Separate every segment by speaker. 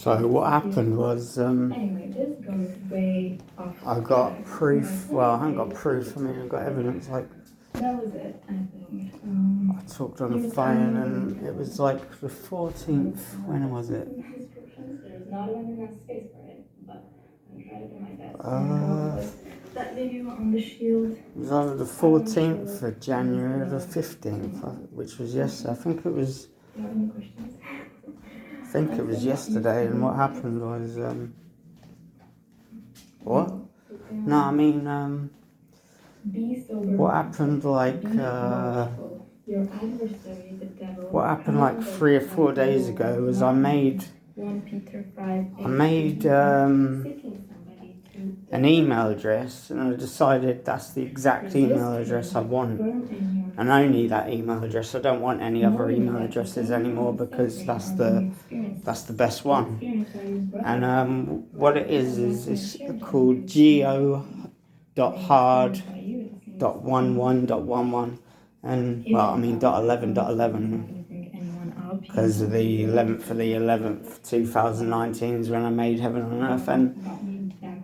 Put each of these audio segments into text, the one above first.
Speaker 1: So what happened was
Speaker 2: Anyway, this goes way off.
Speaker 1: I got proof. Well, I haven't got proof. I mean, I got evidence. Like
Speaker 2: That was it, I think.
Speaker 1: I talked on the phone, and it was like the 14th. When was it?
Speaker 2: There's not even enough space for it, but I'm trying to do my best. That video on the shield.
Speaker 1: It was either the 14th of January or the 15th, which was yesterday. I think it was.
Speaker 2: Do you have any questions?
Speaker 1: I think it was yesterday, and what happened was what? No, I mean what happened like what happened like 3 or 4 days ago was I made an email address, and I decided that's the exact email address I want, and only that email address. I don't want any other email addresses anymore because that's the best one. And what it is it's called geo.hard.11.11, and well, I mean .11.11 because the 11th for the 11th 2019 is when I made Heaven on Earth, and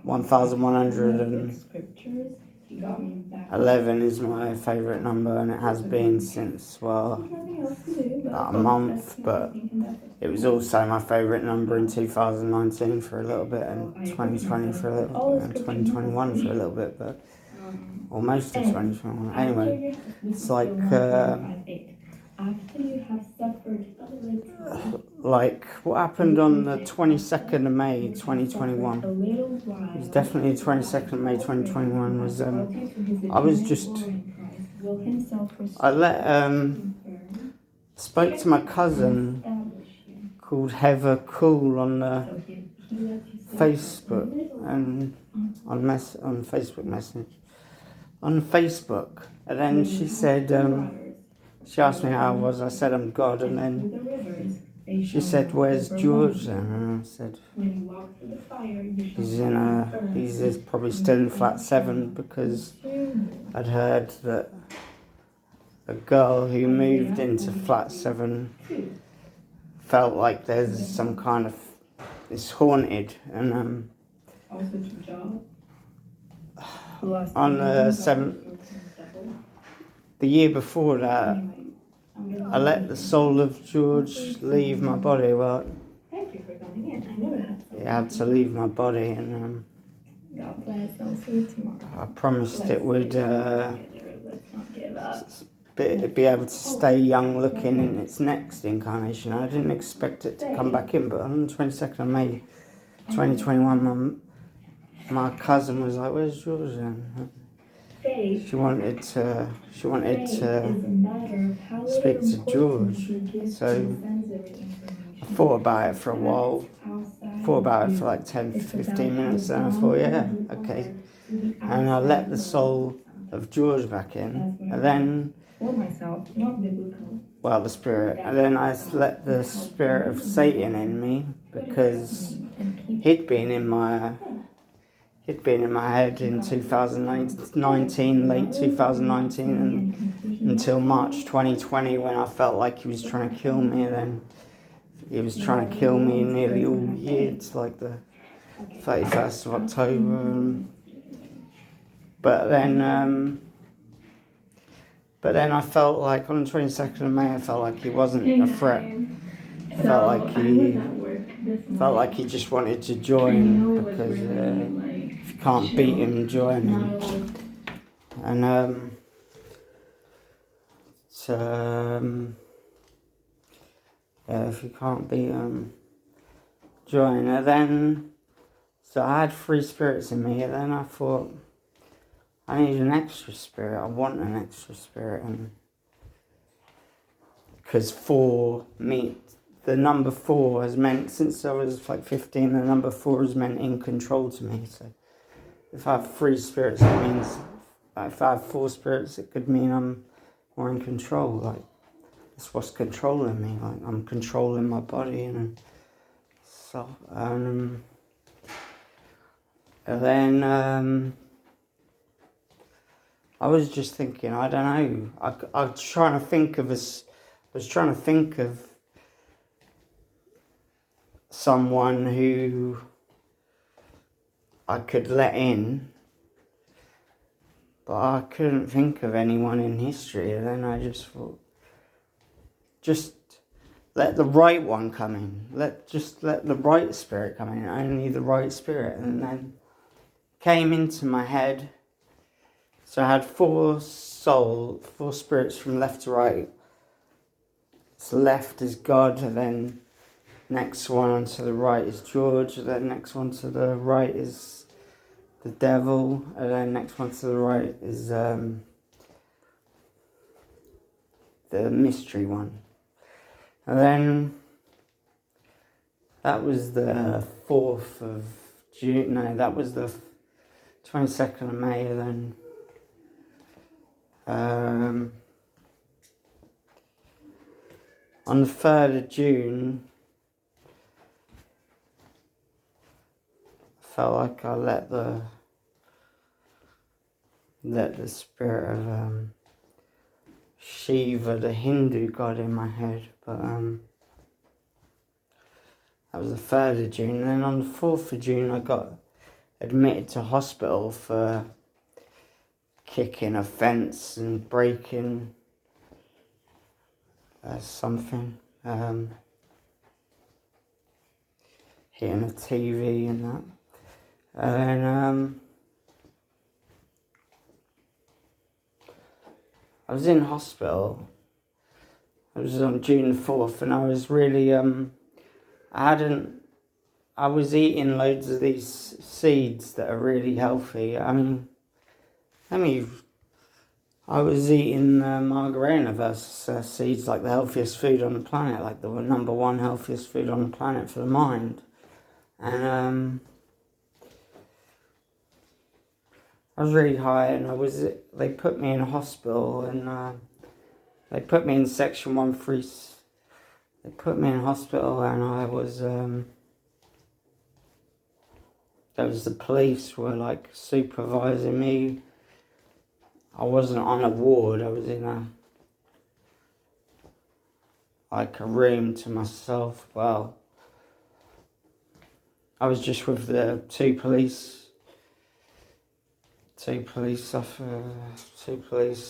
Speaker 1: 1111 is my favourite number, and it has been since, well, about a month, but it was also my favourite number in 2019 for a little bit, and 2020 for a little bit, and 2021 for a little bit, but or most of 2021. Anyway, it's like what happened on the 22nd of May 2021. It was definitely the 22nd of May 2021 was spoke to my cousin called Heather Cool on Facebook and on Facebook message on Facebook, and then she said she asked me how I was. I said I'm God, and then she said, "Where's George?" And I said, he's probably still in flat 7, because I'd heard that a girl who moved into flat 7 felt like there's some kind of, it's haunted, and on the 7th, the year before that, I let the soul of George leave my body. Well, it had to leave my body, and I promised it would be able to stay young looking in its next incarnation. I didn't expect it to come back in, but on the 22nd of May 2021, my cousin was like, "Where's George then?" She wanted to speak to George. So I thought about it for a while. Thought about it for like 10-15 minutes, and I thought, yeah, okay. And I let the soul of George back in, and then, well, the spirit, and then I let the spirit of Satan in me, because he'd been in my head in 2019, late 2019, and until March 2020, when I felt like he was trying to kill me. And then he was trying to kill me nearly all year. It's like the 31st of October. But then I felt like on the 22nd of May, I felt like he wasn't a threat. I felt like he just wanted to join, because if you can't beat him, join him. And if you can't beat him, join. And then, so I had 3 spirits in me, and then I thought, I need an extra spirit. I want an extra spirit, and because the number 4 has meant, since I was like 15, the number 4 has meant in control to me. So if I have 3 spirits, it means, if I have 4 spirits, it could mean I'm more in control. Like, it's what's controlling me. Like, I'm controlling my body, and so and then I was just thinking, I don't know. I was trying to think of someone who I could let in, but I couldn't think of anyone in history. And then I just thought, just let the right one come in. Let the right spirit come in. Only the right spirit. And then came into my head. So I had four spirits from left to right. So left is God, and then next one to the right is George, and then next one to the right is the devil, and then next one to the right is the mystery one. And then that was the 4th of June, no, that was the 22nd of May, and then on the 3rd of June, I felt like I let the spirit of Shiva, the Hindu god, in my head, but that was the 3rd of June. And then on the 4th of June, I got admitted to hospital for kicking a fence and breaking something, hitting a TV and that. And then I was in hospital. It was on June 4th, and I was really I was eating loads of these seeds that are really healthy. I was eating margarina seeds, like the healthiest food on the planet, like the number one healthiest food on the planet for the mind. And I was really high, and they put me in a hospital, and they put me in section 1-3. They put me in hospital, and I was, there was the police were like supervising me. I wasn't on a ward, I was in a room to myself. Well, I was just with the two police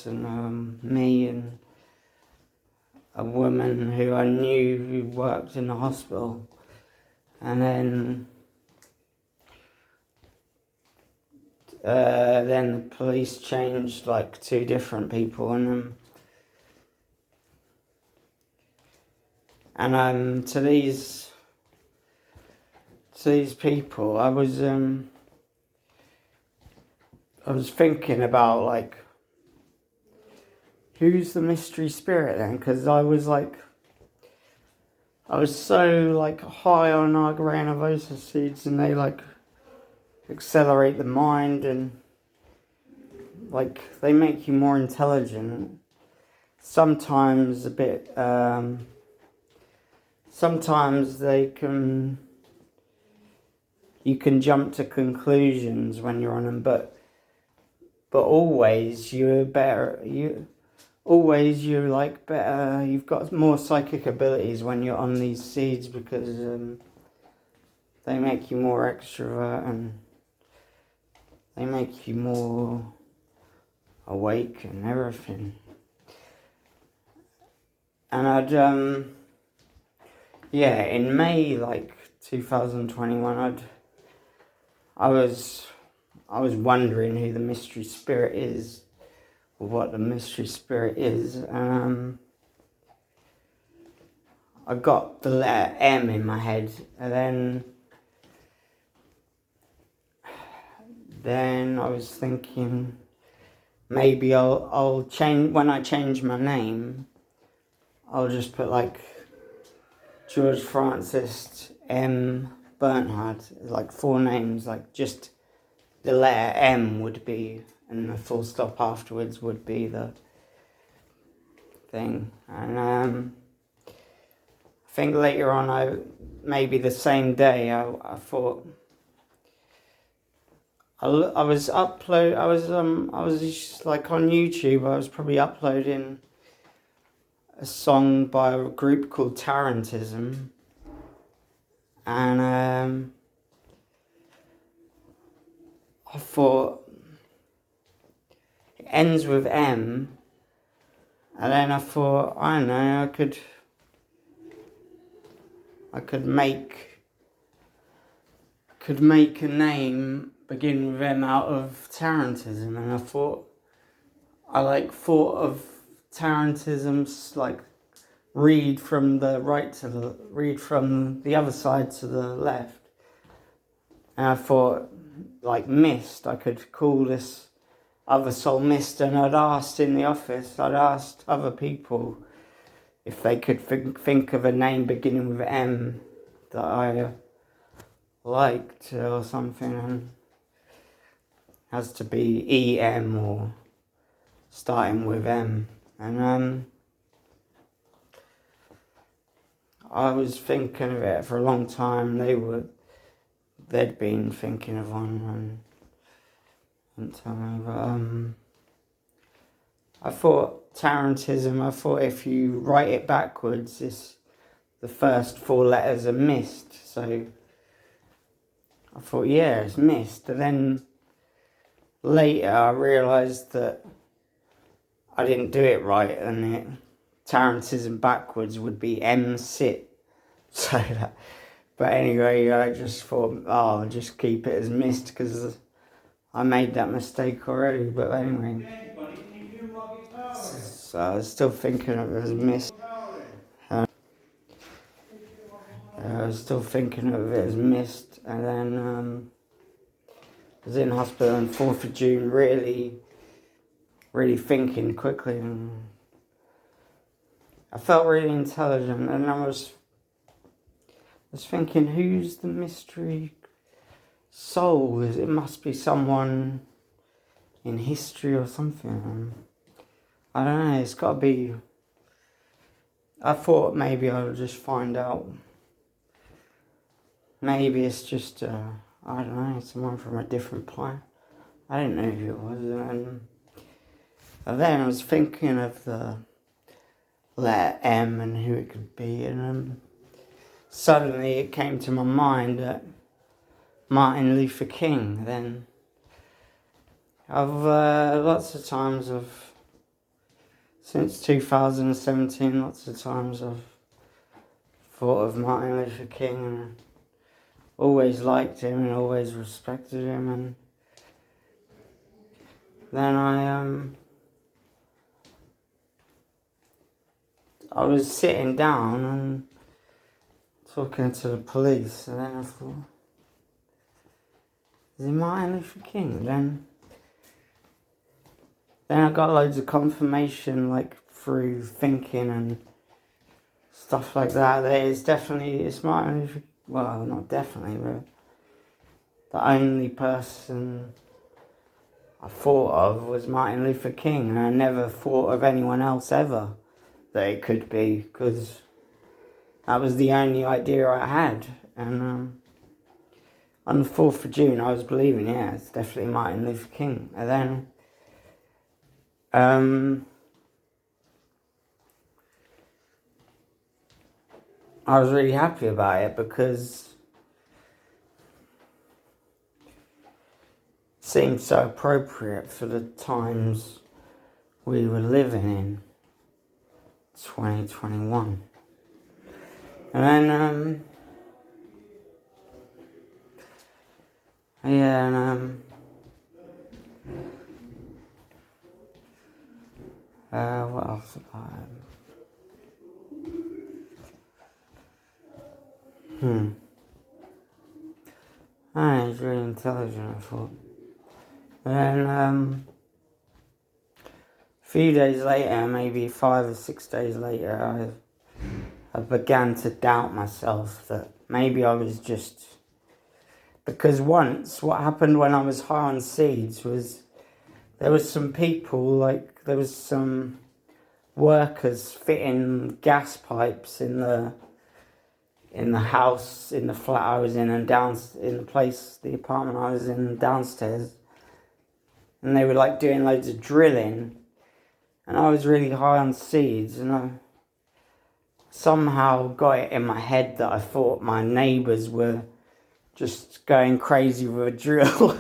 Speaker 1: and me and a woman who I knew who worked in the hospital. And then the police changed like 2 different people, and to these people, I was thinking about, like, who's the mystery spirit then? Because I was so like high on arganovosa seeds, and they like accelerate the mind, and like they make you more intelligent. Sometimes a bit. Sometimes you can jump to conclusions when you're on them, but always you're better. You've got more psychic abilities when you're on these seeds, because they make you more extrovert, and they make you more awake and everything. And in May 2021, I was wondering who the mystery spirit is, or what the mystery spirit is. I got the letter M in my head, and then I was thinking maybe I'll change, when I change my name, I'll just put like George Francis M. Bernhard, like 4 names, like just the letter M would be, and the full stop afterwards would be the thing. And I think later on, maybe the same day, I thought I was just like on YouTube. I was probably uploading a song by a group called TARANTISM, and I thought it ends with M, and then I thought, I don't know, I could make a name begin with M out of Tarantism, and I thought of Tarantism's like read from the other side to the left, and I thought like mist, I could call this other soul mist, and I'd asked other people if they could think of a name beginning with M that I liked or something, and it has to be EM or starting with M. And I was thinking of it for a long time. They'd been thinking of one and tell me, but I thought Tarantism, if you write it backwards, the first 4 letters are missed. So I thought, yeah, it's missed. And then later I realised that I didn't do it right, and Tarantism backwards would be M-sit. But anyway, I just thought, I'll just keep it as missed because I made that mistake already. But anyway, so I was still thinking of it as missed. And then I was in hospital on 4th of June, really thinking quickly, and I felt really intelligent, and I was thinking, who's the mystery soul? It must be someone in history or something. I don't know, it's got to be. I thought maybe I would just find out. Maybe it's just, I don't know, someone from a different planet. I didn't know who it was. And then I was thinking of the letter M and who it could be, and suddenly it came to my mind that Martin Luther King. Then since 2017, lots of times I've thought of Martin Luther King, and always liked him and always respected him. And then I was sitting down and talking to the police, and then I thought, is it Martin Luther King? Then I got loads of confirmation, like through thinking and stuff like that it's Martin Luther King. Well, not definitely, but the only person I thought of was Martin Luther King, and I never thought of anyone else ever that it could be, because that was the only idea I had. And on the 4th of June, I was believing, yeah, it's definitely Martin Luther King. And then I was really happy about it because it seemed so appropriate for the times we were living in, 2021. And then, what else about it? He's really intelligent, I thought. And then, a few days later, maybe 5 or 6 days later, I began to doubt myself that maybe I was just... Because once, what happened when I was high on seeds was there was some people, there was some workers fitting gas pipes in the house, in the flat I was in, and the apartment I was in downstairs. And they were doing loads of drilling, and I was really high on seeds, and somehow got it in my head that I thought my neighbours were just going crazy with a drill.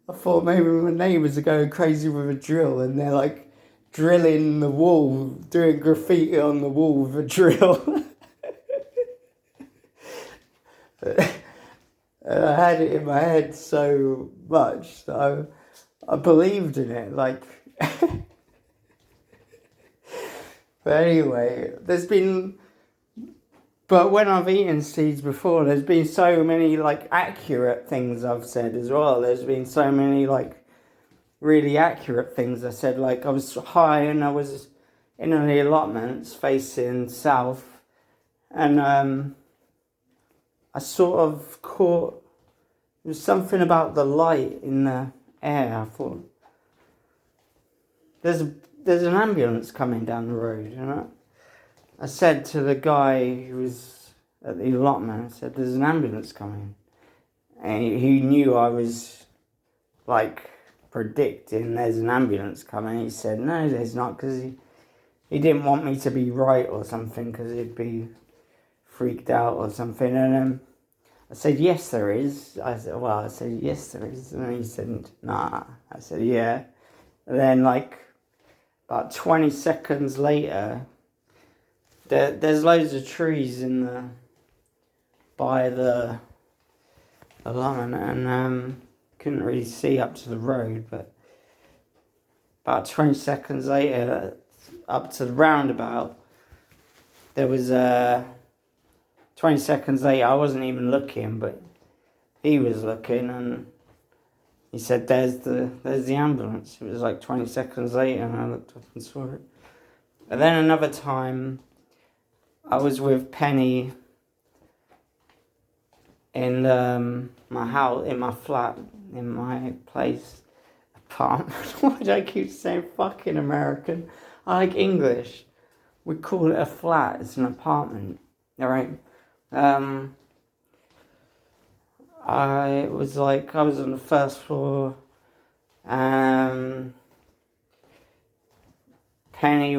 Speaker 1: I thought maybe my neighbours are going crazy with a drill, and they're like drilling the wall, doing graffiti on the wall with a drill. And I had it in my head so much that I believed in it. Like, but anyway, but when I've eaten seeds before, there's been so many like accurate things I've said as well. There's been so many like really accurate things I said. Like, I was high and I was in the allotments facing south, and I sort of caught, there was something about the light in the air. I thought, there's an ambulance coming down the road, and I said to the guy who was at the allotment, I said, there's an ambulance coming. And he knew I was, like, predicting there's an ambulance coming. He said, no, there's not, because he didn't want me to be right or something, because he'd be freaked out or something. And I said, yes, there is. I said, yes, there is. And he said, nah. I said, yeah. And then, like, about 20 seconds later, there's loads of trees by the allotment, and couldn't really see up to the road, but about 20 seconds later, up to the roundabout, there was 20 seconds later, I wasn't even looking, but he was looking, and he said, there's the ambulance. It was like 20 seconds later, and I looked up and saw it. And then another time, I was with Penny in my house, in my flat, in my place, apartment. Why do I keep saying fucking American? I like English. We call it a flat. It's an apartment. All right. I was on the first floor. Penny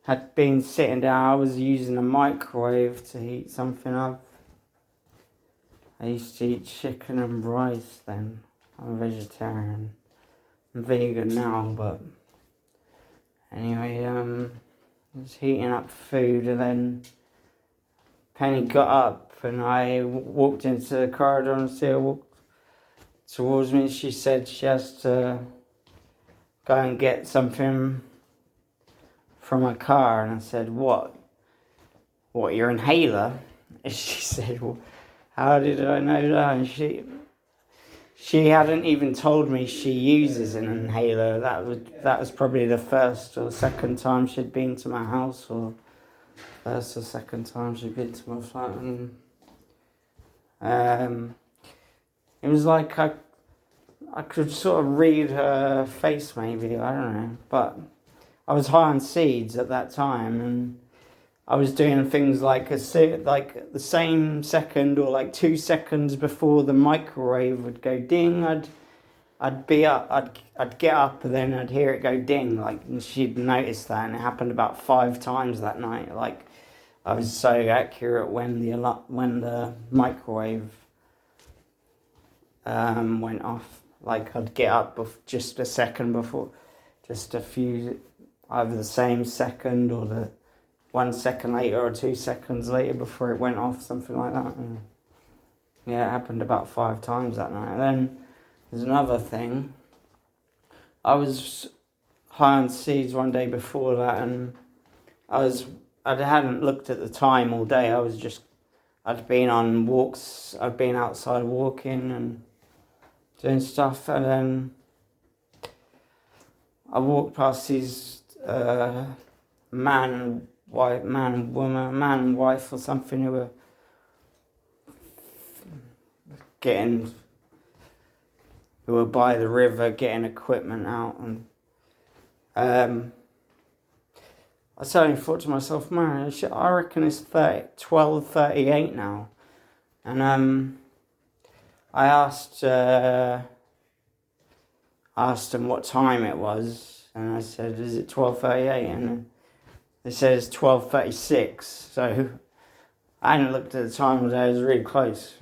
Speaker 1: had been sitting down. I was using a microwave to heat something up. I used to eat chicken and rice then. I'm a vegetarian. I'm vegan now, but anyway, I was heating up food, and then Penny got up, and I walked into the corridor, and she walked towards me. She said she has to go and get something from her car, and I said, what, your inhaler? And she said, well, how did I know that? And she hadn't even told me she uses an inhaler. That was probably the first or second time she'd been to my house, or first or second time she'd been to my flat. And it was like I could sort of read her face, maybe, I don't know. But I was high on seeds at that time, and I was doing things like the same second or like 2 seconds before the microwave would go ding, I'd be up, I'd get up, and then I'd hear it go ding, like, and she'd noticed that, and it happened about 5 times that night. Like, I was so accurate when the microwave went off. Like, I'd get up just a second before, just a few, either the same second or the 1 second later or 2 seconds later before it went off, something like that. And yeah, it happened about 5 times that night. And then there's another thing. I was high on seeds one day before that, and I hadn't looked at the time all day. I'd been on walks, I'd been outside walking and doing stuff, and then I walked past these man and wife or something, who were by the river getting equipment out, and I suddenly thought to myself, man, I reckon it's 12:38 now, and I asked him what time it was, And I said, is it 12:38? And they said it's 12:36. So I hadn't looked at the time, but I was really close.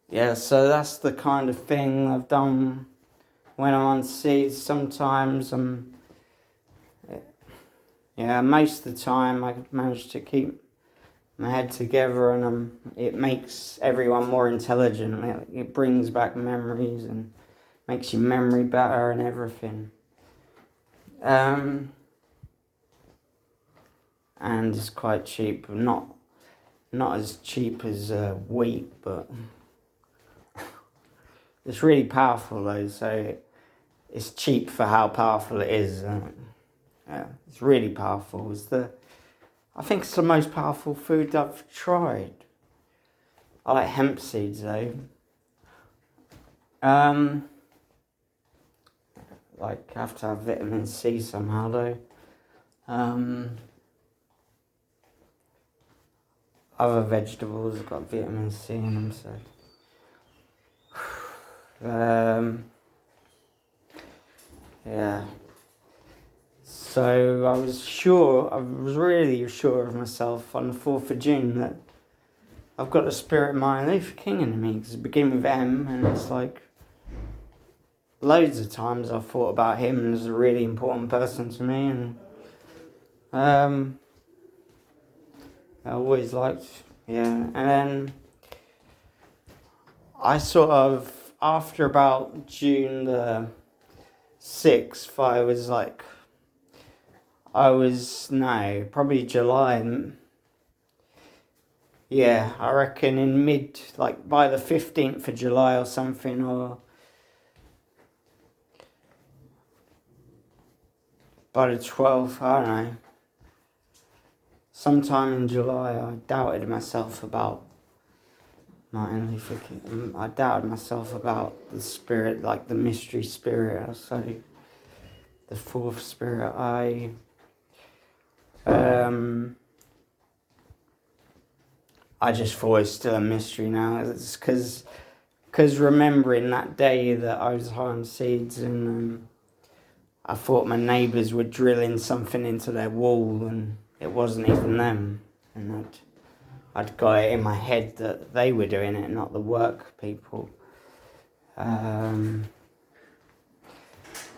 Speaker 1: Yeah, so that's the kind of thing I've done when I'm on seeds. Sometimes most of the time I manage to keep my head together, and it makes everyone more intelligent. It brings back memories and makes your memory better and everything. And it's quite cheap. Not as cheap as wheat, but it's really powerful though. So it's cheap for how powerful it is. It's really powerful. I think it's the most powerful food I've tried. I like hemp seeds though. Like, I have to have vitamin C somehow though. Other vegetables have got vitamin C in them, so. Yeah. So I was really sure of myself on the 4th of June that I've got the spirit of Martin Luther King in me, because it began with M, and it's like, loads of times I've thought about him as a really important person to me, and I always liked, and then I sort of, after about June the 6th, probably July. Yeah, I reckon in by the 15th of July or something, or by the 12th, I don't know. Sometime in July, I doubted myself about Martin Luther King. I doubted myself about the spirit, like the mystery spirit, I'll say. The fourth spirit. I just thought it's still a mystery now. It's because remembering that day that I was high on seeds, and I thought my neighbours were drilling something into their wall, and it wasn't even them. And I'd got it in my head that they were doing it, not the work people.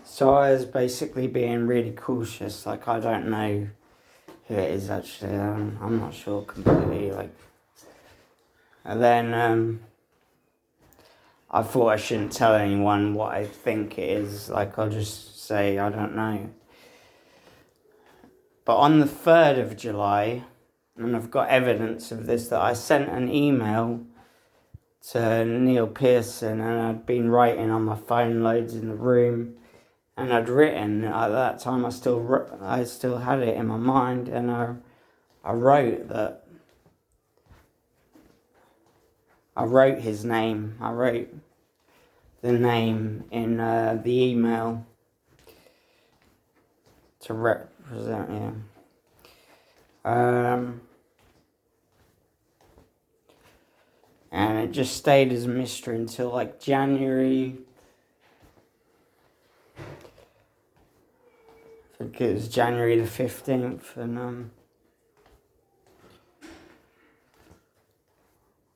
Speaker 1: So I was basically being really cautious. Like, I don't know who it is actually. I'm not sure completely. And then I thought I shouldn't tell anyone what I think it is. Like, I'll just say I don't know. But on the 3rd of July, and I've got evidence of this, that I sent an email to Neil Pearson, and I'd been writing on my phone loads in the room, and I'd written at that time. I still had it in my mind, and I wrote that. I wrote his name. I wrote the name in the email to represent him. And it just stayed as a mystery until like January. I think it was January the 15th, and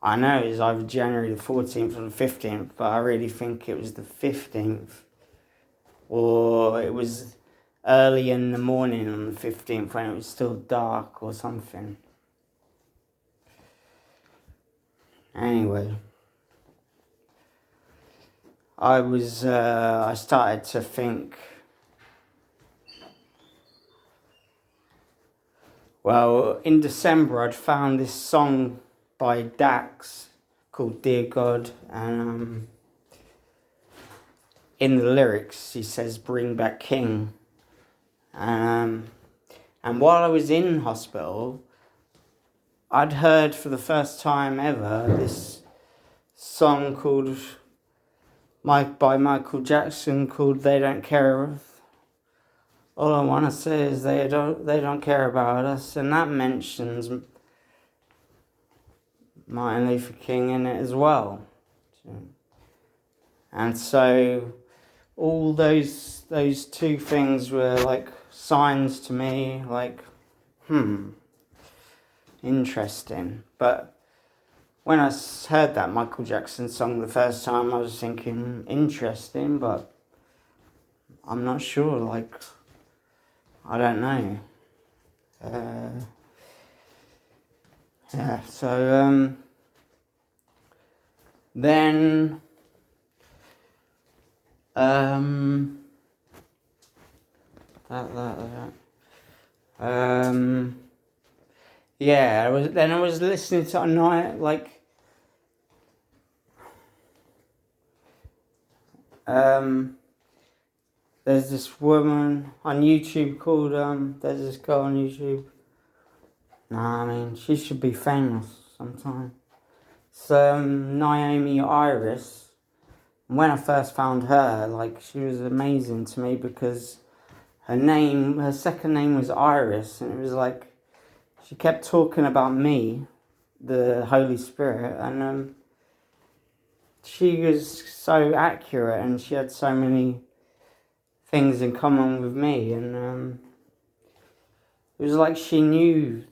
Speaker 1: I know it was either January the 14th or the 15th, but I really think it was the 15th, or it was early in the morning on the 15th when it was still dark or something. Anyway, I started to think, well, in December I'd found this song by Dax called Dear God, and in the lyrics he says, "Bring back King." And while I was in hospital, I'd heard for the first time ever this song called by Michael Jackson called "They Don't Care." All I want to say is they don't care about us, and that mentions Martin Luther King in it as well. And so all those two things were like signs to me, like, interesting. But when I heard that Michael Jackson song the first time, I was thinking, interesting, but I'm not sure, like, I don't know. Yeah, so, then, that. Yeah, I was listening to a night, like, there's this woman on YouTube called, there's this girl on YouTube. Nah, I mean, she should be famous sometime. It's, Naomi Iris. When I first found her, like, she was amazing to me because her second name was Iris, and it was like, she kept talking about me, the Holy Spirit, and, she was so accurate, and she had so many things in common with me, and it was like she knew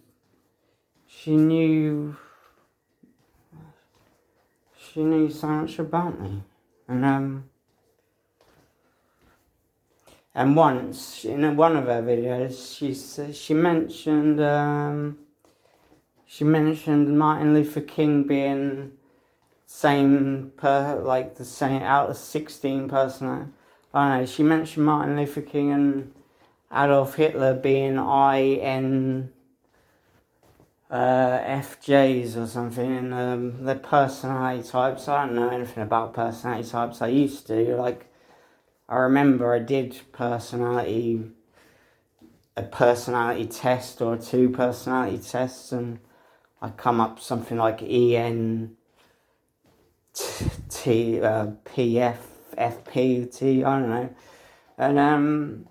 Speaker 1: so much about me, and once in one of her videos, she mentioned Martin Luther King being the same out of 16 person. I don't know. She mentioned Martin Luther King and Adolf Hitler being INFJs or something, and the personality types. I don't know anything about personality types. I used to, like, I remember I did a personality test or two personality tests, and I come up something like ENTP, PF, FPT, I don't know. And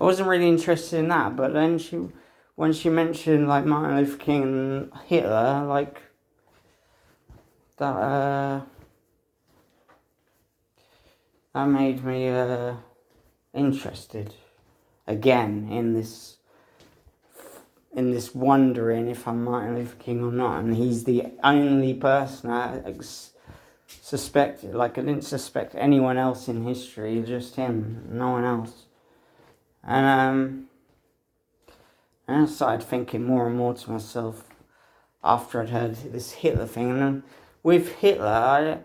Speaker 1: I wasn't really interested in that, but then when she mentioned like Martin Luther King and Hitler, like that that made me interested again in this wondering if I'm Martin Luther King or not, and he's the only person I suspected. Like, I didn't suspect anyone else in history, just him, no one else. And I started thinking more and more to myself after I'd heard this Hitler thing. And with Hitler,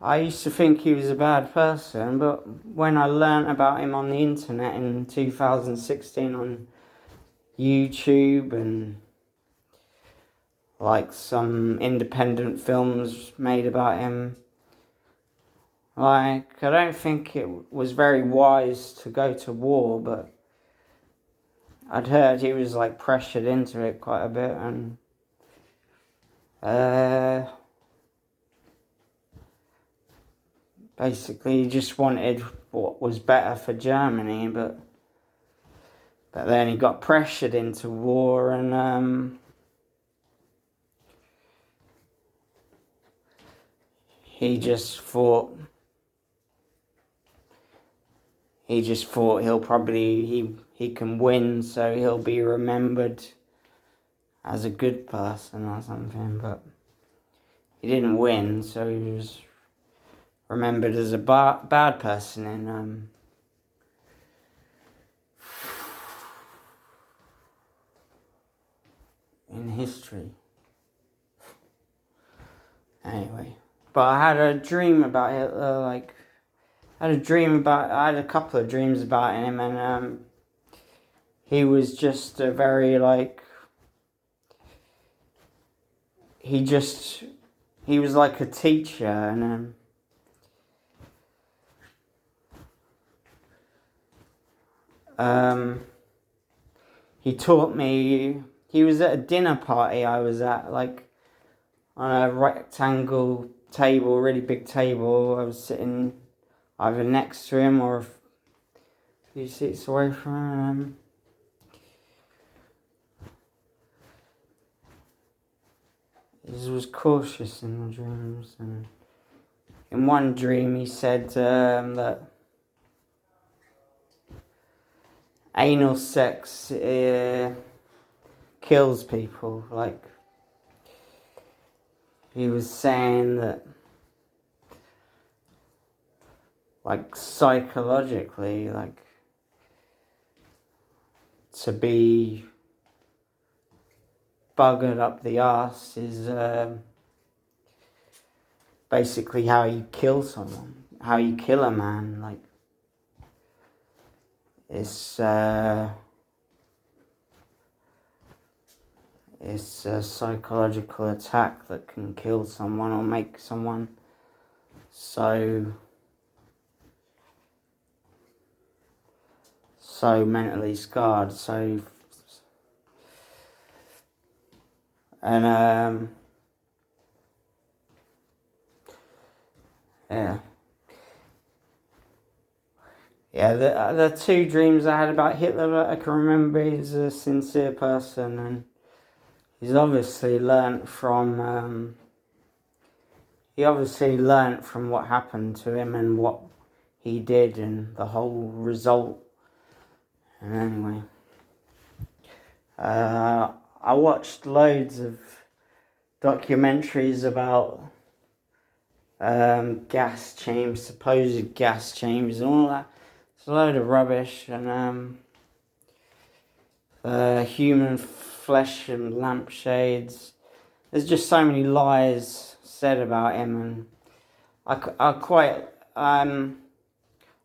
Speaker 1: I used to think he was a bad person, but when I learnt about him on the internet in 2016 on YouTube and like some independent films made about him, like, I don't think it was very wise to go to war, but I'd heard he was like pressured into it quite a bit, and basically he just wanted what was better for Germany, but then he got pressured into war, and he just thought he'll probably he can win, so he'll be remembered as a good person or something, but he didn't win, so he was remembered as a bad person in history. Anyway, but I had a dream about Hitler, like, I had a couple of dreams about him, and he was just a very, like, he was like a teacher, and he taught me. He was at a dinner party I was at, like, on a rectangle table, really big table. I was sitting either next to him or a few seats away from him. He was cautious in the dreams, and in one dream he said that anal sex kills people. Like, he was saying that, like, psychologically, like, to be buggered up the arse is basically how you kill someone, how you kill a man. Like, it's a psychological attack that can kill someone or make someone so mentally scarred. And the two dreams I had about Hitler that I can remember, he's a sincere person, and he's obviously learnt from what happened to him and what he did and the whole result. And anyway, I watched loads of documentaries about gas chambers, supposed gas chambers and all that. It's a load of rubbish, and human flesh and lampshades. There's just so many lies said about him, and I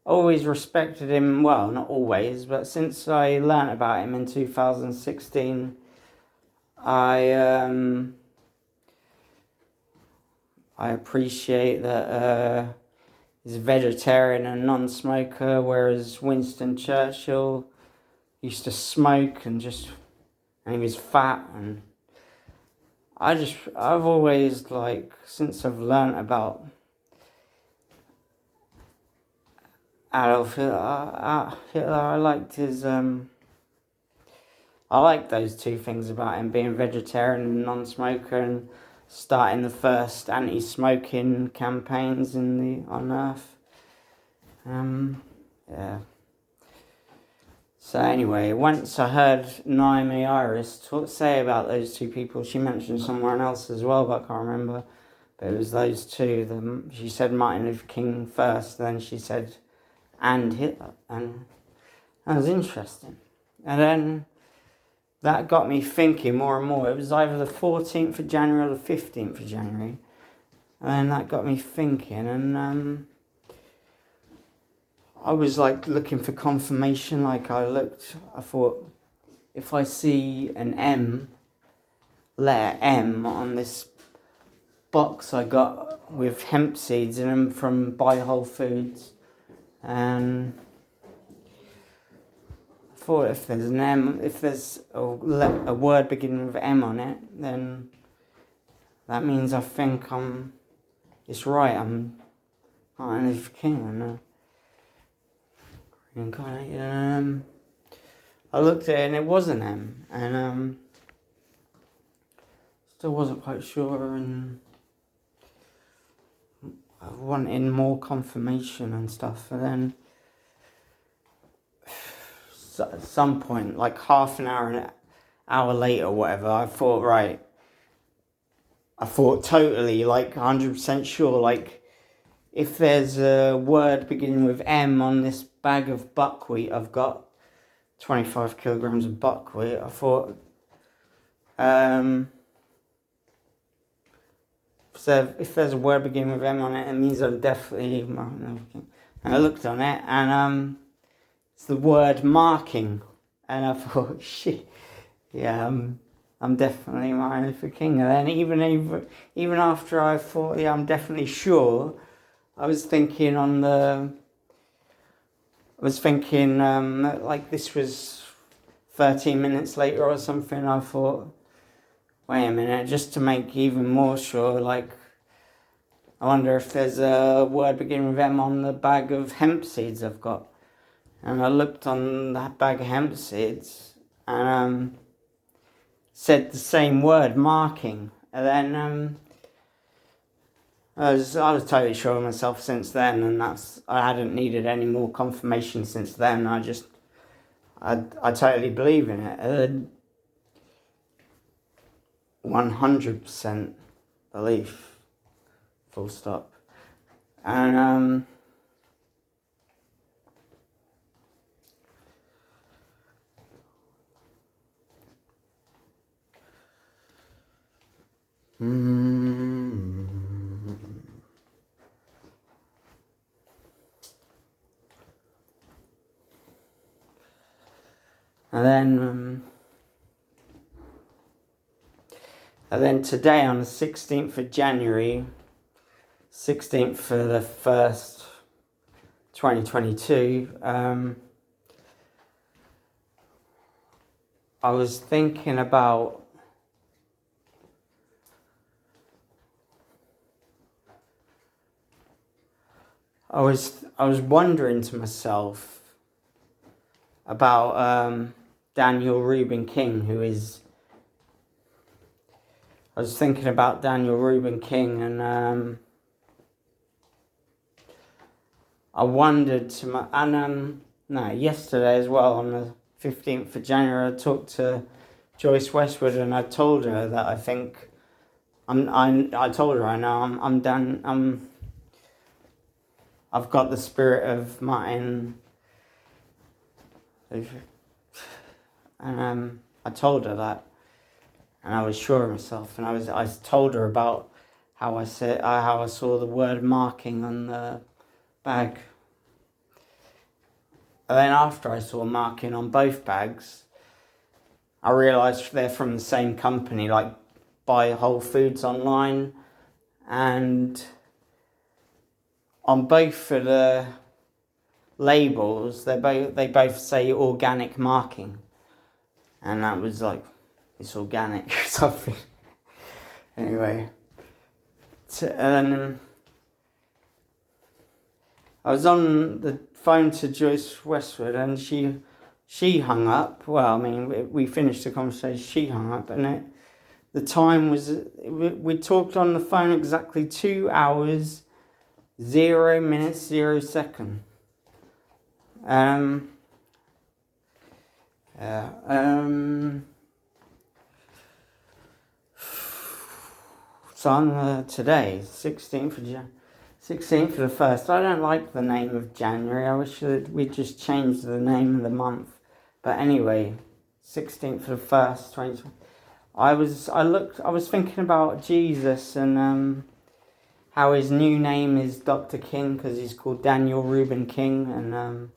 Speaker 1: always respected him. Well, not always, but since I learnt about him in 2016, I appreciate that he's a vegetarian and non-smoker, whereas Winston Churchill used to smoke and he was fat. And I've always, like, since I've learnt about Adolf Hitler, I liked his I like those two things about him, being vegetarian and non-smoker and starting the first anti-smoking campaigns on Earth. Yeah. So anyway, once I heard Naomi Iris say about those two people, she mentioned someone else as well, but I can't remember. But it was those two. She said Martin Luther King first, then she said and Hitler, and that was interesting. And then that got me thinking more and more. It was either the 14th of January or the 15th of January. And then that got me thinking, and I was, like, looking for confirmation. Like, I thought, if I see an letter M on this box I got with hemp seeds in them from Buy Whole Foods, and I thought, if there's an M, if there's a word beginning with M on it, then that means I think it's right. I'm Martin Luther King, and I looked at it and it was an M, and still wasn't quite sure, and I wanted more confirmation and stuff. And then at some point, like half an hour later, whatever, I thought totally, like 100% sure, like, if there's a word beginning with M on this bag of buckwheat, I've got 25 kilograms of buckwheat. I thought, so if there's a word beginning with M on it, it means I'm definitely Martin Luther King. And I looked on it, and it's the word marking, and I thought, shit, yeah, I'm definitely Martin Luther King. And then even after I thought, yeah, I'm definitely sure, I was thinking like, this was 13 minutes later or something. I thought, wait a minute, just to make even more sure, like, I wonder if there's a word beginning with M on the bag of hemp seeds I've got. And I looked on that bag of hemp seeds, and said the same word, marking. And then I was totally sure of myself since then, and I hadn't needed any more confirmation since then. I totally believe in it. 100% belief. Full stop. And and then today on the 16th of January, 16th for the 1st, 2022, I was thinking about I was wondering to myself about Daniel Reuben King, I was thinking about Daniel Reuben King, and I wondered yesterday as well, on the 15th of January, I talked to Joyce Westwood, and I told her that I think I told her I know I'm done. I've got the spirit of Martin, and I told her that, and I was sure of myself, and I told her about how I saw the word marking on the bag. And then after I saw marking on both bags, I realised they're from the same company, like buy Whole Foods online, and on both of the labels, they both say organic marking, and that was like, it's organic or something. Anyway, and I was on the phone to Joyce Westwood, and she hung up. Well, I mean, we finished the conversation. She hung up, and the time was, we talked on the phone exactly 2 hours, 0 minutes, 0 seconds. So on today, 16th of January. 16th of the 1st. I don't like the name of January. I wish that we'd just changed the name of the month. But anyway, 16th of the 1st, 2020. I was thinking about Jesus, and how his new name is Dr. King, because he's called Daniel Reuben King, and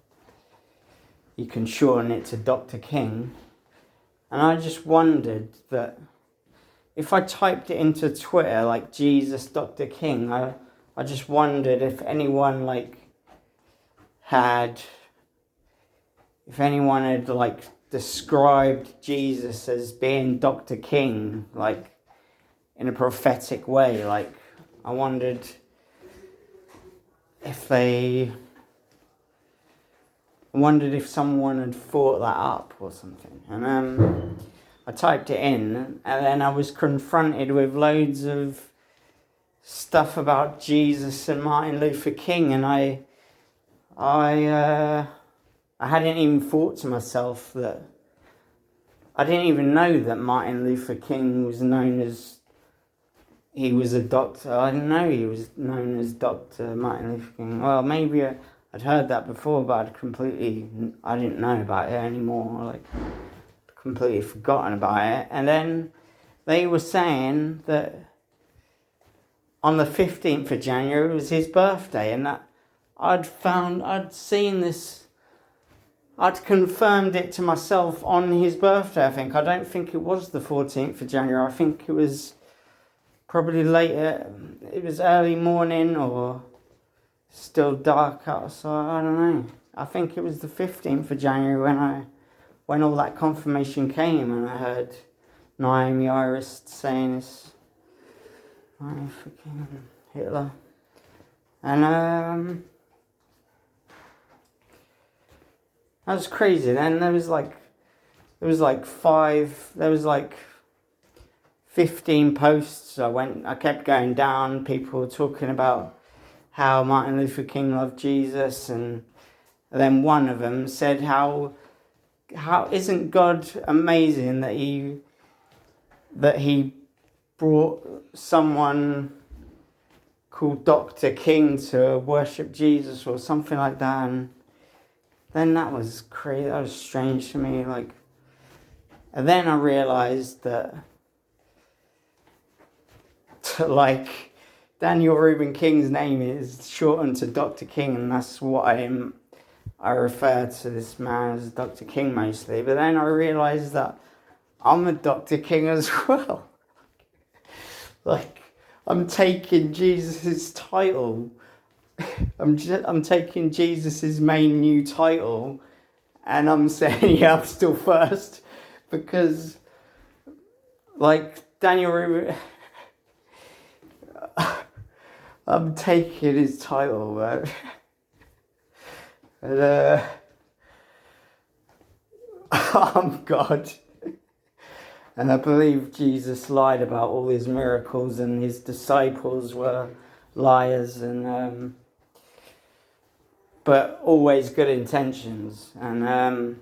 Speaker 1: you can shorten it to Dr. King. And I just wondered that if I typed it into Twitter, like Jesus Dr. King, I just wondered if anyone had described Jesus as being Dr. King, like in a prophetic way. Like, I wondered if someone had thought that up or something. And I typed it in, and then I was confronted with loads of stuff about Jesus and Martin Luther King, and I hadn't even thought to myself that I didn't even know that Martin Luther King was known as, he was a doctor. I didn't know he was known as Dr. Martin Luther King. Well, maybe I'd heard that before, but I didn't know about it anymore. Like, completely forgotten about it. And then they were saying that on the 15th of January was his birthday, and that I'd confirmed it to myself on his birthday, I think. I don't think it was the 14th of January. I think it was probably later. It was early morning or still dark outside. I don't know. I think it was the 15th of January when all that confirmation came, and I heard Naomi Iris saying this. Freaking Hitler. And that was crazy. Then there was like 15 posts. I kept going down. People were talking about how Martin Luther King loved Jesus, and then one of them said how isn't God amazing that he brought someone called Dr. King to worship Jesus or something like that. And then that was crazy. That was strange to me. And then I realized that, Daniel Reuben King's name is shortened to Dr. King, and that's what I refer to this man as Dr. King mostly. But then I realized that I'm a Dr. King as well. I'm taking Jesus' title. I'm taking Jesus' main new title, and I'm saying, yeah, I'm still first, because, Daniel Rubin, I'm taking his title, man. And, I'm God. And I believe Jesus lied about all his miracles, and his disciples were liars, and but always good intentions. And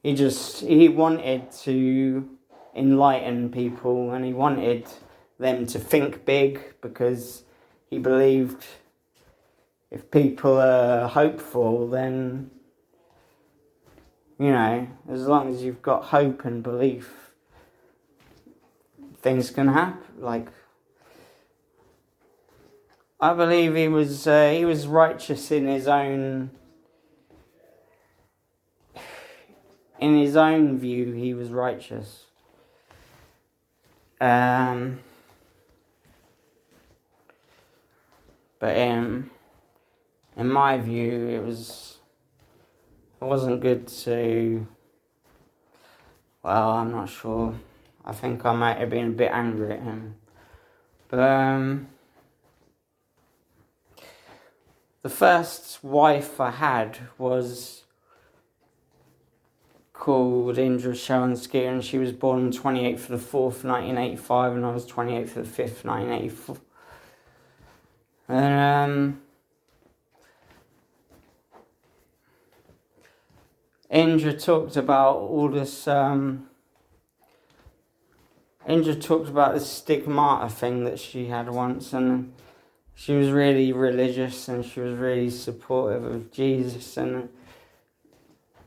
Speaker 1: he wanted to enlighten people, and he wanted them to think big, because he believed if people are hopeful, then, as long as you've got hope and belief, things can happen. I believe he was righteous in his own view. He was righteous. But in my view, it wasn't good to. Well, I'm not sure. I think I might have been a bit angry at him. But the first wife I had was called Indra Shalansky, and she was born on 28th of the 4th, 1985, and I was 28th of the 5th, 1984. And Indra talked about all this. Indra talked about this stigmata thing that she had once, and she was really religious, and she was really supportive of Jesus, and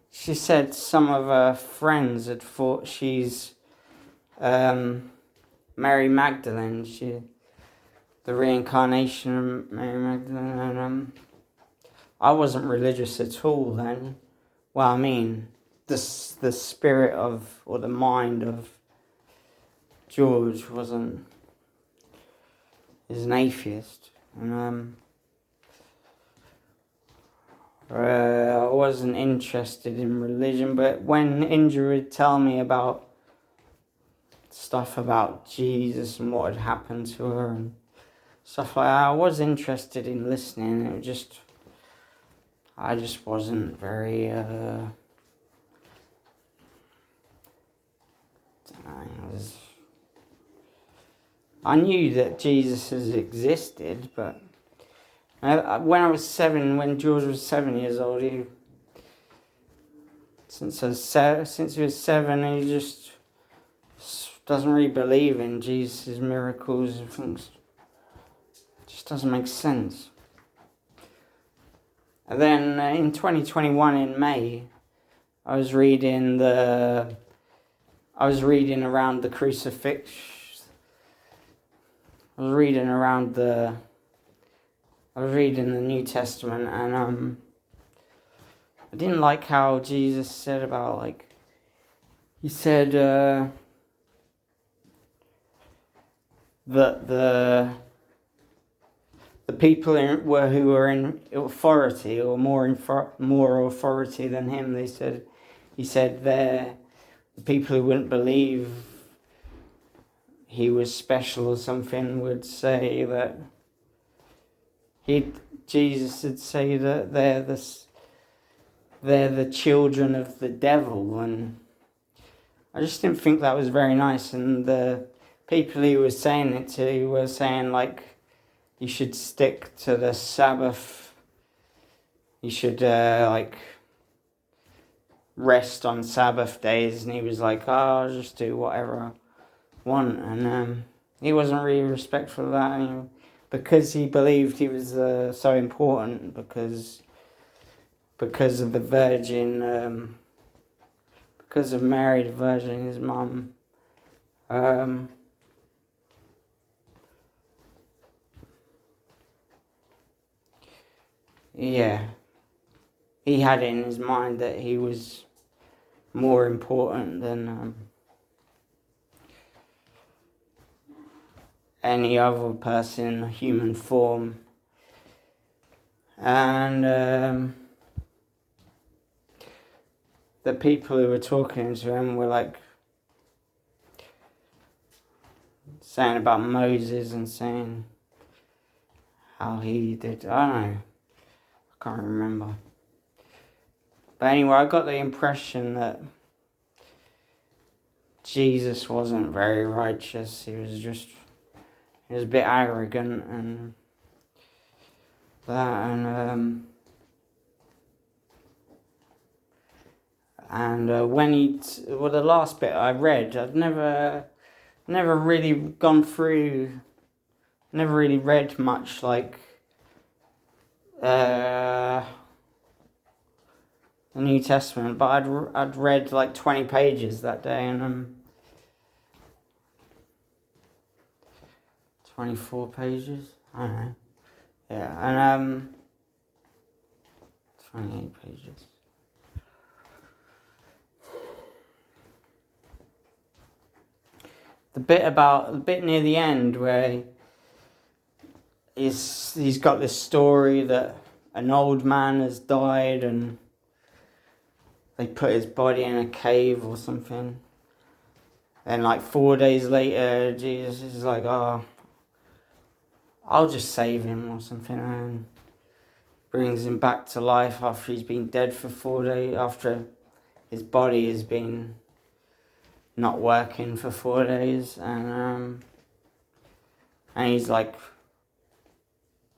Speaker 1: she said some of her friends had thought she's Mary Magdalene, the reincarnation of Mary Magdalene, and I wasn't religious at all then. Well, I mean, the spirit of, or the mind of George is an atheist, and I wasn't interested in religion, but when Indra would tell me about stuff about Jesus and what had happened to her and stuff like that, I was interested in listening. I just wasn't very, I knew that Jesus has existed, but when I was 7, when George was 7 years old, since he was 7, he just doesn't really believe in Jesus' miracles and things. It just doesn't make sense. And then in 2021 in May, I was reading around the crucifix. I was reading the New Testament, and I didn't like how Jesus said about, he said that the people who were in authority, or more authority than him, he said the people who wouldn't believe he was special or something would say that Jesus would say that they're the children of the devil, and I just didn't think that was very nice. And the people he was saying it to were saying, like, you should stick to the Sabbath. You should, rest on Sabbath days. And he was like, oh, I'll just do whatever I want. And he wasn't really respectful of that. And because he believed he was so important, because of the Virgin, because of Mary the Virgin, his mum. Yeah, he had it in his mind that he was more important than any other person in human form. And the people who were talking to him were like saying about Moses and saying how he did, I don't know, I can't remember. But anyway, I got the impression that Jesus wasn't very righteous. He was a bit arrogant and that, and when the last bit I read, I'd never really gone through, never really read much like the New Testament, but I'd read like 20 pages that day, and 24 pages, I don't know, yeah, and 28 pages. The bit near the end where he's got this story that an old man has died and they put his body in a cave or something. And like 4 days later, Jesus is like, oh, I'll just save him or something, and brings him back to life after he's been dead for 4 days, after his body has been not working for 4 days, and he's like,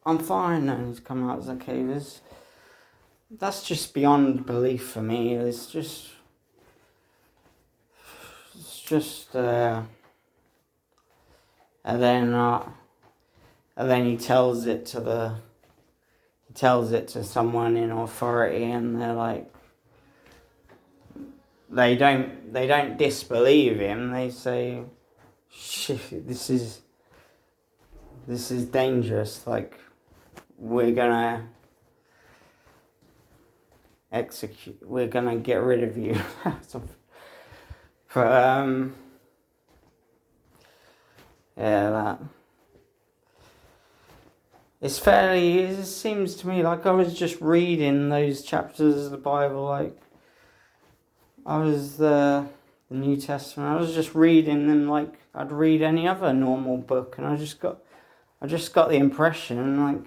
Speaker 1: I'm fine, and he's come out of the cave. That's just beyond belief for me. It's just and then he tells it to someone in authority, and they're like, they don't disbelieve him. They say, shit, this is dangerous. Like, we're gonna get rid of you. But yeah, it seems to me like I was just reading those chapters of the Bible, like I was the New Testament. I was just reading them like I'd read any other normal book, and I just got the impression like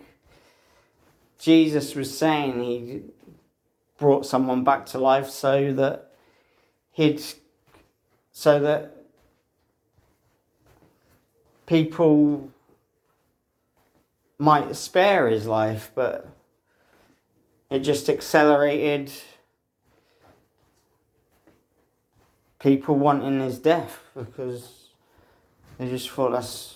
Speaker 1: Jesus was saying he brought someone back to life so that people might spare his life, but it just accelerated people wanting his death, because they just thought that's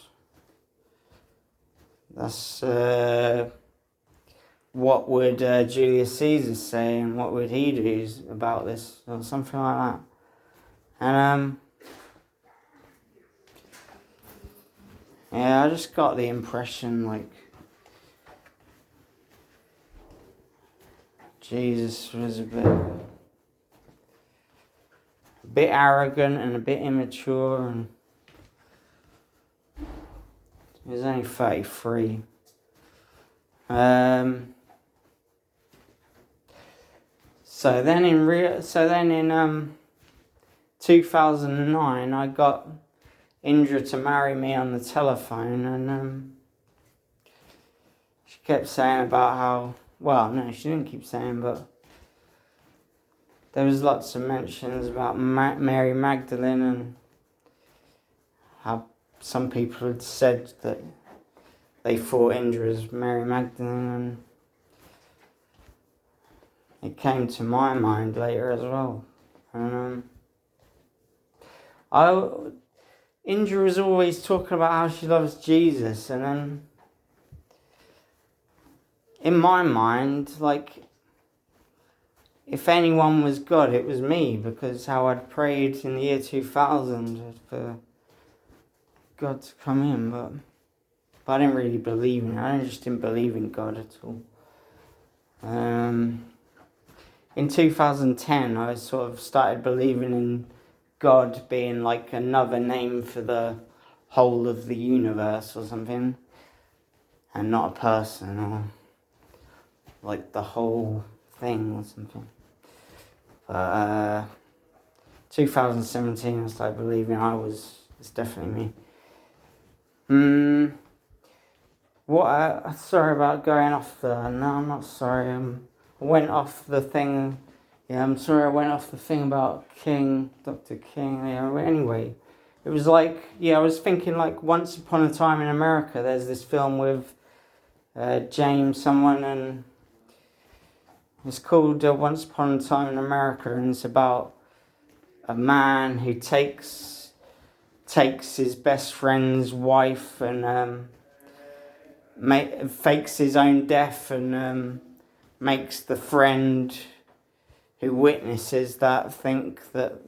Speaker 1: what would Julius Caesar say, and what would he do about this, or something like that. And yeah, I just got the impression like Jesus was a bit arrogant and a bit immature, and he was only 33. So then in 2009, I got Indra to marry me on the telephone, and she kept saying about how, well, no, she didn't keep saying, but there was lots of mentions about Mary Magdalene and how some people had said that they thought Indra was Mary Magdalene, and it came to my mind later as well. And Indra was always talking about how she loves Jesus, and then in my mind, like, if anyone was God, it was me, because how I'd prayed in the year 2000 for God to come in, but I didn't really believe in it. I just didn't believe in God at all. In 2010, I sort of started believing in God being like another name for the whole of the universe or something, and not a person, or like the whole thing or something. But 2017, I started believing it's definitely me. Sorry about going off the... No, I'm not sorry. I went off the thing. Yeah, I'm sorry I went off the thing about King, Dr. King. Yeah, anyway, it was like, I was thinking like Once Upon a Time in America. There's this film with James someone, and it's called Once Upon a Time in America, and it's about a man who takes his best friend's wife and fakes his own death, and makes the friend who witnesses that think that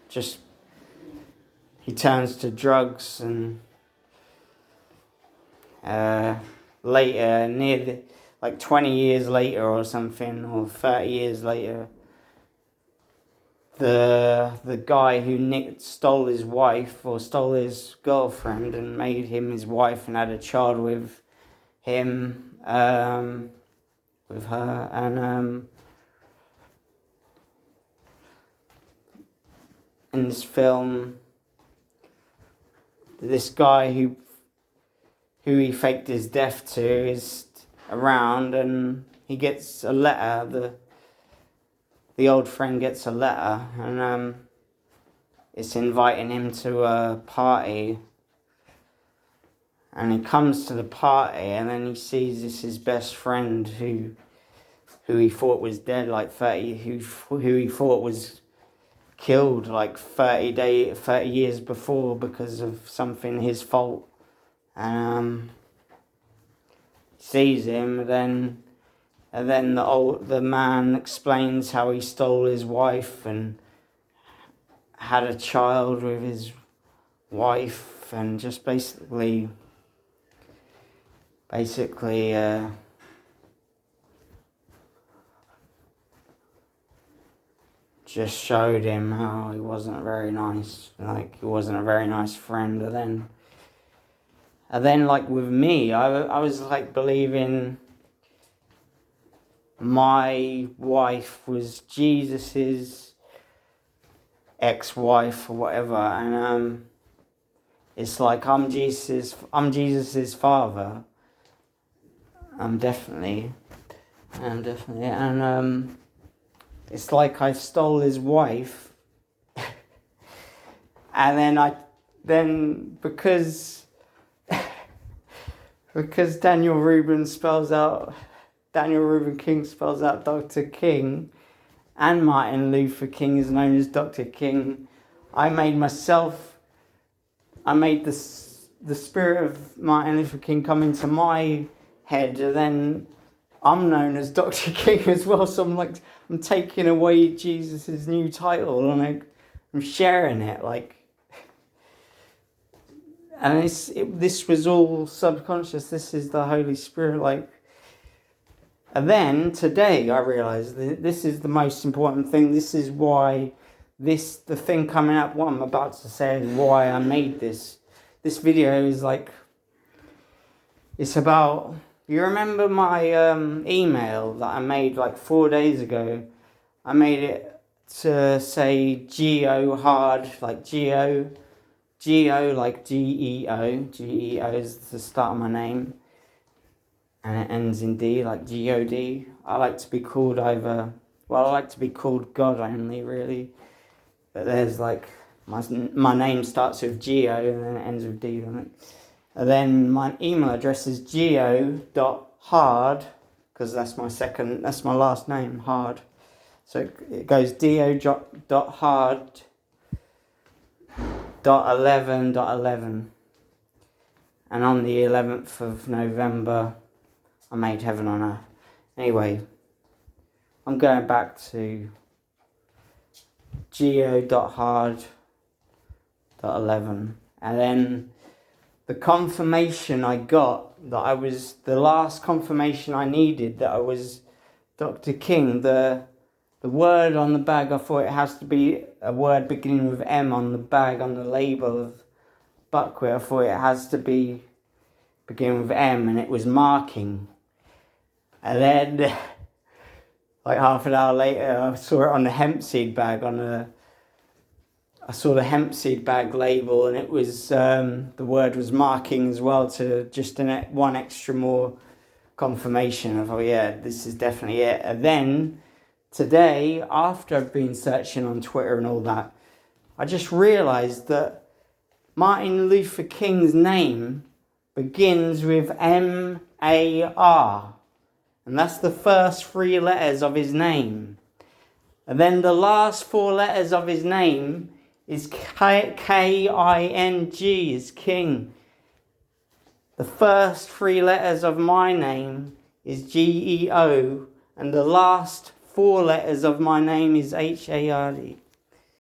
Speaker 1: just he turns to drugs, and later, like 20 years later or something, or 30 years later, the guy who stole his wife, or stole his girlfriend and made him his wife and had a child with him, with her, and in this film, this guy who he faked his death to is around, and he gets a letter. The old friend gets a letter, and it's inviting him to a party. And he comes to the party, and then he sees his best friend who he thought was dead, like 30, who he thought was killed like 30 years before because of something his fault. And sees him, and then the man explains how he stole his wife and had a child with his wife, and just basically just showed him how he wasn't very nice, like he wasn't a very nice friend. And then like with me, I was like believing my wife was Jesus's ex-wife or whatever, and it's like I'm Jesus's father. Definitely, and it's like I stole his wife, and then because Daniel Reuben King spells out Dr. King, and Martin Luther King is known as Dr. King, I made the spirit of Martin Luther King come into my head, and then I'm known as Dr. King as well. So I'm taking away Jesus' new title, and I'm sharing it, like. And this was all subconscious. This is the Holy Spirit, like. And then today I realised that this is the most important thing. This is why the thing coming up, what I'm about to say, is why I made this. This video is like, it's about, you remember my email that I made like 4 days ago? I made it to say Geo hard, like Geo like Geo. Geo is the start of my name. And it ends in D, like God. I like to be called either Well, I like to be called God only, really. But there's like, my name starts with Geo and then it ends with D on it. And then my email address is geo.hard, because that's my last name, Hard. So it goes do.hard.11.11. And on the 11th of November, I made heaven on earth. Anyway, I'm going back to geo.hard.11. And then the confirmation I got the last confirmation I needed that I was Dr. King, the word on the bag, I thought it has to be a word beginning with M on the bag, on the label of Buckwheat. I thought it has to be beginning with M, and it was marking. And then, like half an hour later, I saw it on the hemp seed bag. I saw the hemp seed bag label, and it was the word was marking as well, to just one extra more confirmation of, oh yeah, this is definitely it. And then today, after I've been searching on Twitter and all that, I just realised that Martin Luther King's name begins with M-A-R. And that's the first 3 letters of his name. And then the last 4 letters of his name is K-I-N-G, is King. The first 3 letters of my name is G-E-O. And the last 4 letters of my name is H-A-R-D.